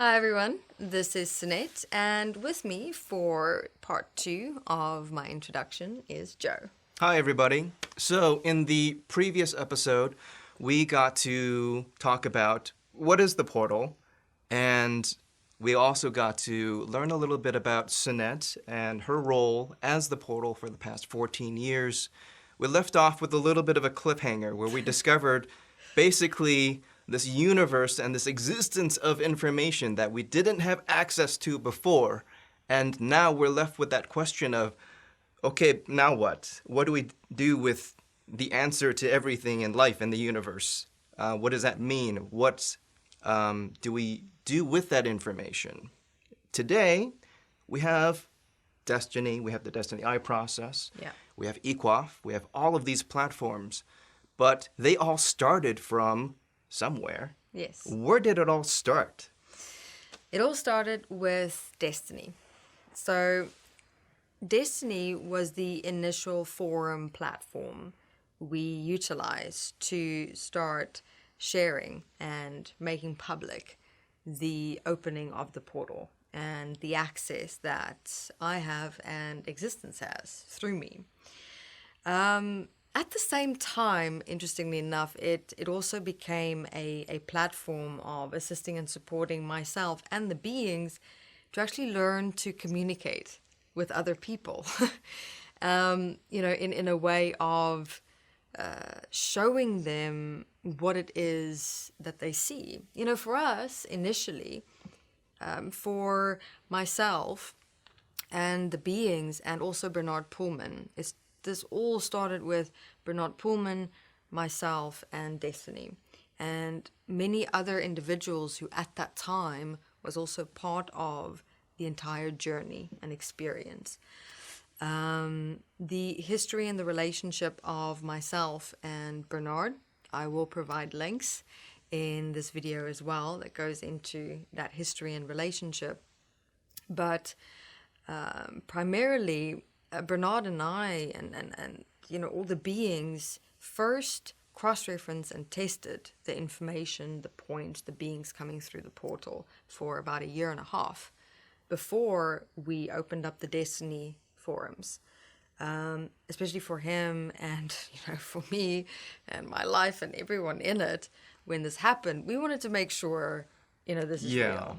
Hi everyone, this is Sunette, and with me for part 2 of my introduction is Joe. Hi, everybody. So, in the previous episode, we got to talk about what is the portal, and we also got to learn a little bit about Sunette and her role as the portal for the past 14 years. We left off with a little bit of a cliffhanger where we discovered basically this universe and this existence of information that we didn't have access to before. And now we're left with that question of, okay, now what? What do we do with the answer to everything in life and the universe? What does that mean? What do we do with that information? Today, we have Destiny, we have the Destiny Eye process, Yeah. we have Equaf, we have all of these platforms, but they all started from somewhere. Yes. Where did it all start? It all started with Destiny. So, Destiny was the initial forum platform we utilized to start sharing and making public the opening of the portal and the access that I have and existence has through me. At the same time, interestingly enough, it also became a platform of assisting and supporting myself and the beings to actually learn to communicate with other people, in a way of showing them what it is that they see. For us, initially, for myself and the beings and also Bernard Pullman, this all started with Bernard Pullman, myself, and Destiny, and many other individuals who at that time was also part of the entire journey and experience. The history and the relationship of myself and Bernard, I will provide links in this video as well that goes into that history and relationship. But primarily, Bernard and I and all the beings first cross-referenced and tested the information, the points, the beings coming through the portal for about 1.5 years before we opened up the Destiny forums. Especially for him and for me and my life and everyone in it, when this happened, we wanted to make sure this is real.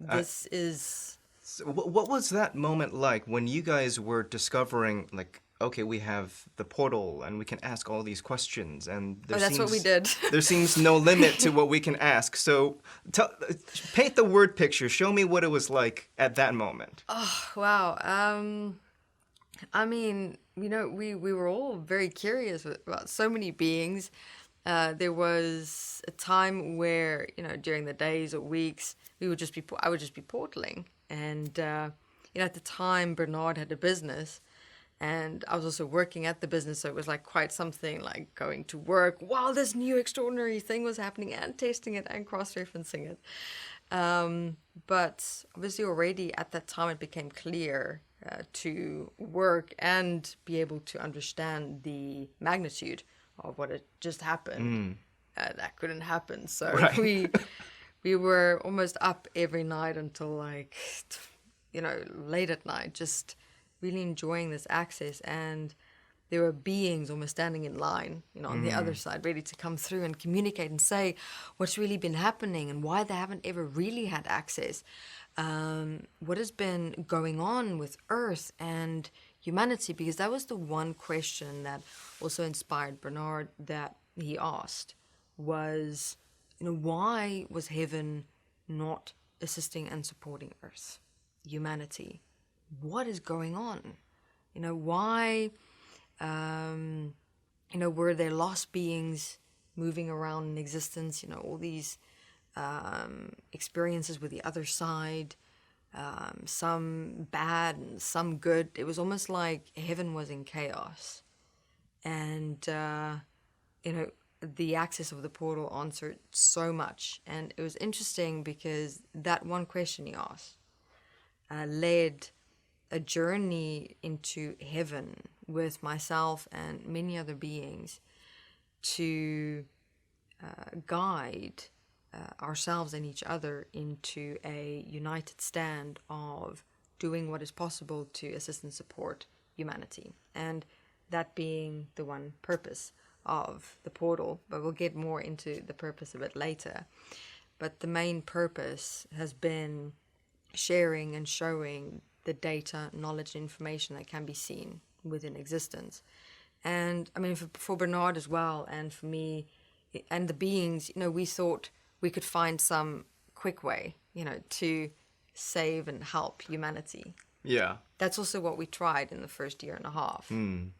This is. So what was that moment like when you guys were discovering, like, okay, we have the portal and we can ask all these questions, and That's what we did. There seems no limit to what we can ask. So paint the word picture. Show me what it was like at that moment. Oh, wow. I mean, we were all very curious about so many beings. There was a time where, during the days or weeks, I would just be portaling. And, at the time, Bernard had a business, and I was also working at the business, so it was like quite something like going to work while this new extraordinary thing was happening and testing it and cross-referencing it. But obviously already at that time, it became clear to work and be able to understand the magnitude of what had just happened. That couldn't happen. So right. we were almost up every night until late at night, just really enjoying this access. And there were beings almost standing in line, on the other side, ready to come through and communicate and say what's really been happening and why they haven't ever really had access. What has been going on with Earth and humanity, because that was the one question that also inspired Bernard that he asked was, why was heaven not assisting and supporting Earth, humanity? What is going on? Why, were there lost beings moving around in existence? All these experiences with the other side, some bad and some good. It was almost like heaven was in chaos. And, the access of the portal answered so much. And it was interesting because that one question he asked led a journey into heaven with myself and many other beings to guide ourselves and each other into a united stand of doing what is possible to assist and support humanity. And that being the one purpose of the portal, but we'll get more into the purpose a bit later. But the main purpose has been sharing and showing the data, knowledge, and information that can be seen within existence. And I mean, for Bernard as well, and for me, and the beings, we thought we could find some quick way, to save and help humanity. Yeah. That's also what we tried in the first year and a half. And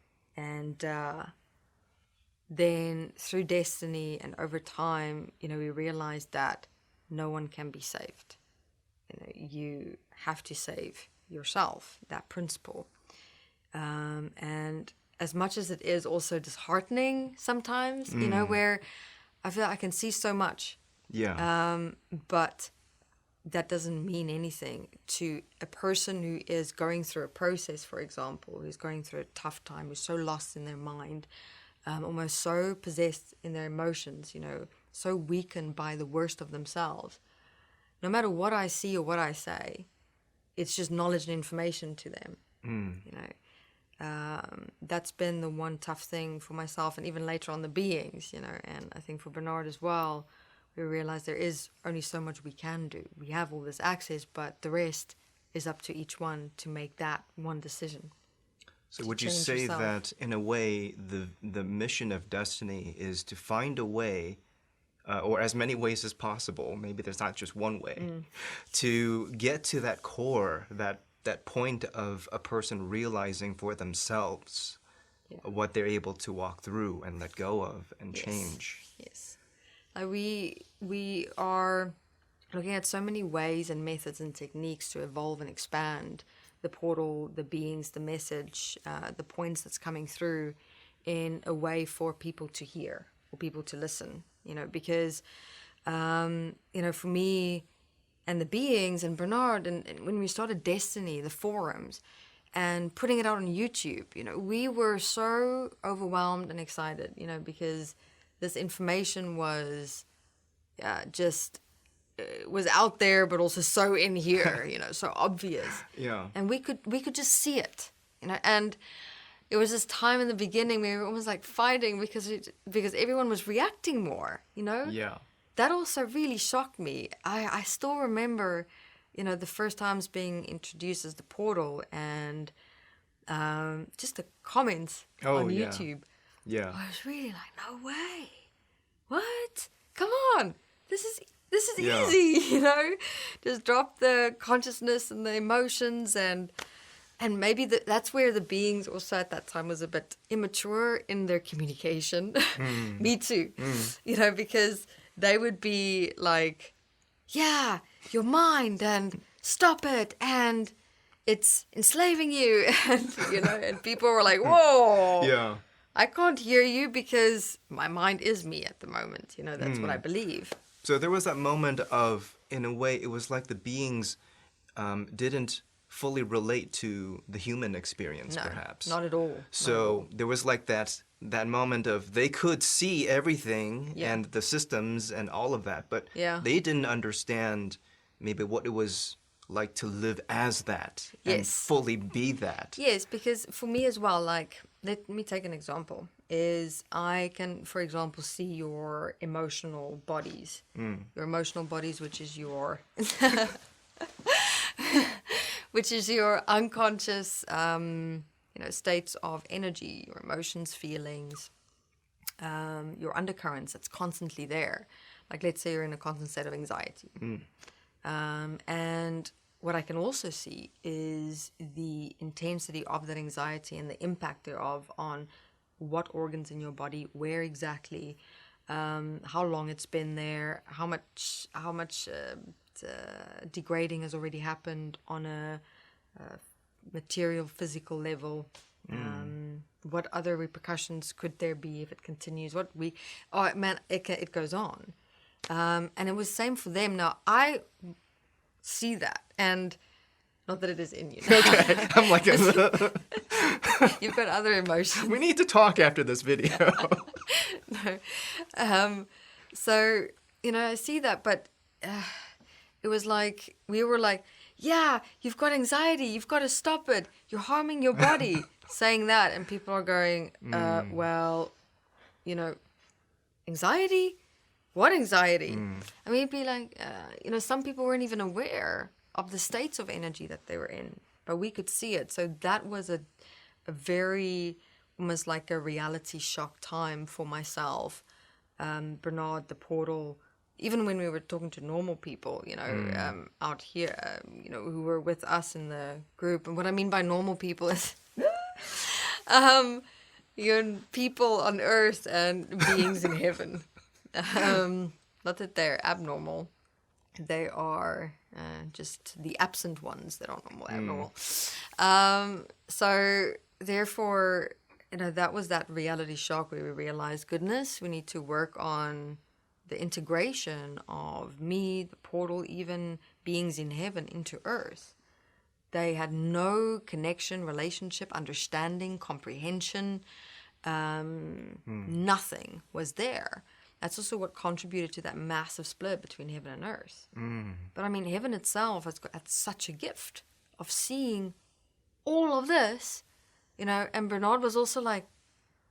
then through destiny and over time, we realized that no one can be saved. You have to save yourself, that principle. And as much as it is also disheartening sometimes, where I feel like I can see so much. Yeah. But that doesn't mean anything to a person who is going through a process, for example, who's going through a tough time, who's so lost in their mind, almost so possessed in their emotions, so weakened by the worst of themselves. No matter what I see or what I say, it's just knowledge and information to them. That's been the one tough thing for myself, and even later on the beings, and I think for Bernard as well, we realize there is only so much we can do. We have all this access, but the rest is up to each one to make that one decision. So would you say yourself. that in a way the mission of destiny is to find a way, or as many ways as possible, maybe there's not just one way, to get to that core, that point of a person realizing for themselves what they're able to walk through and let go of and change? Yes. We are looking at so many ways and methods and techniques to evolve and expand the portal, the beings, the message, the points that's coming through in a way for people to hear or people to listen, because, for me and the beings and Bernard, and when we started Destiny, the forums, and putting it out on YouTube, we were so overwhelmed and excited, because this information was was out there, but also so in here, so obvious. Yeah. And we could just see it, and it was this time in the beginning where we were almost like fighting because everyone was reacting more, Yeah. That also really shocked me. I still remember, the first times being introduced as the portal and just the comments on YouTube. Yeah. I was really like, no way. What? Come on. This is Yeah. easy, Just drop the consciousness and the emotions and maybe that's where the beings also at that time was a bit immature in their communication. Me too. Because they would be like, yeah, your mind and stop it and it's enslaving you. And, and people were like, whoa. Yeah. I can't hear you because my mind is me at the moment. That's what I believe. So there was that moment of, in a way, it was like the beings didn't fully relate to the human experience, No, perhaps. not at all. So there was like that moment of they could see everything and the systems and all of that, but they didn't understand maybe what it was like to live as that and fully be that. Yes, because for me as well, like, let me take an example, is I can, for example, see your emotional bodies. Your emotional bodies, which is your unconscious states of energy, your emotions, feelings, your undercurrents that's constantly there. Like, let's say you're in a constant state of anxiety. And what I can also see is the intensity of that anxiety and the impact thereof on what organs in your body, where exactly, how long it's been there, how much degrading has already happened on a material, physical level. What other repercussions could there be if it continues? It goes on. And it was the same for them. Now, I see that, and not that it is in you. Okay, I'm like, you've got other emotions. we need to talk after this video. No. So I see that, but it was like, we were like, yeah, you've got anxiety, you've got to stop it, you're harming your body, saying that, and people are going, well, anxiety? What anxiety? And we'd be like, some people weren't even aware of the states of energy that they were in, but we could see it. So that was a very, almost like a reality shock time for myself. Bernard, the portal, even when we were talking to normal people, out here, who were with us in the group. And what I mean by normal people is people on earth and beings in heaven. Not that they're abnormal. They are just the absent ones that are abnormal. So therefore, that was that reality shock where we realized, goodness, we need to work on the integration of me, the portal, even beings in heaven into earth. They had no connection, relationship, understanding, comprehension. Nothing was there. That's also what contributed to that massive split between heaven and earth. But I mean, heaven itself has got such a gift of seeing all of this, and Bernard was also like,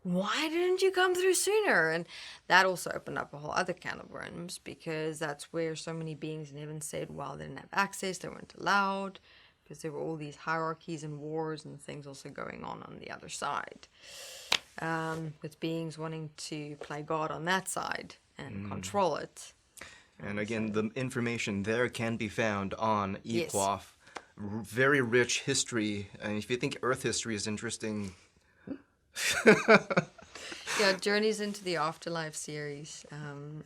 why didn't you come through sooner? And that also opened up a whole other can of worms, because that's where so many beings in heaven said, well, they didn't have access, they weren't allowed, because there were all these hierarchies and wars and things also going on the other side. With beings wanting to play God on that side and control it. And again, the information there can be found on Yes. EQOF. Very rich history. And if you think Earth history is interesting... Yeah, Journeys into the Afterlife series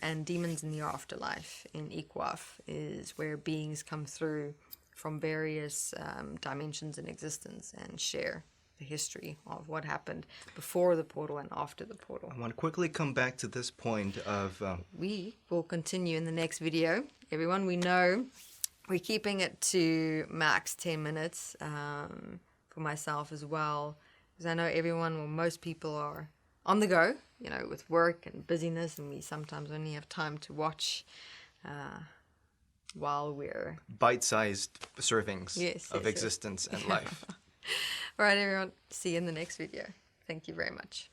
and Demons in the Afterlife in EQOF is where beings come through from various dimensions in existence and share the history of what happened before the portal and after the portal. I want to quickly come back to this point of... We will continue in the next video. Everyone, we know we're keeping it to max 10 minutes for myself as well, because I know everyone, or most people, are on the go, with work and busyness, and we sometimes only have time to watch while we're... bite-sized servings of Yes. existence and life. All right, everyone. See you in the next video. Thank you very much.